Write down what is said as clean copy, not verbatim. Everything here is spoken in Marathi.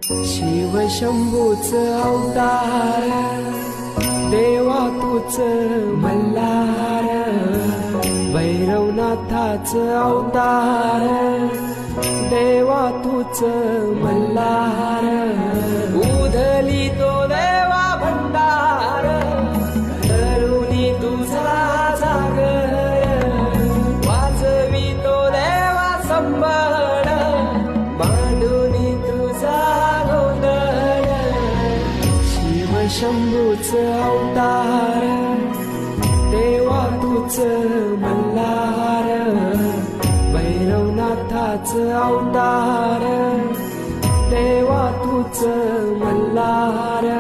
शिव शंभूच अवतार, देवा तूच मल्हार, भैरवनाथाच अवतार, देवा तूच मल्हार, उधली तो देवा भंडार, धरुणी तुझा जागर, वाजवी तो देवा संबळ, मांडुनी तुझा गोंधळ, शिव शंभूच अवतार, देवा तूच मल्हार, भैरवनाथाच अवतार, देवा तूच मल्हार.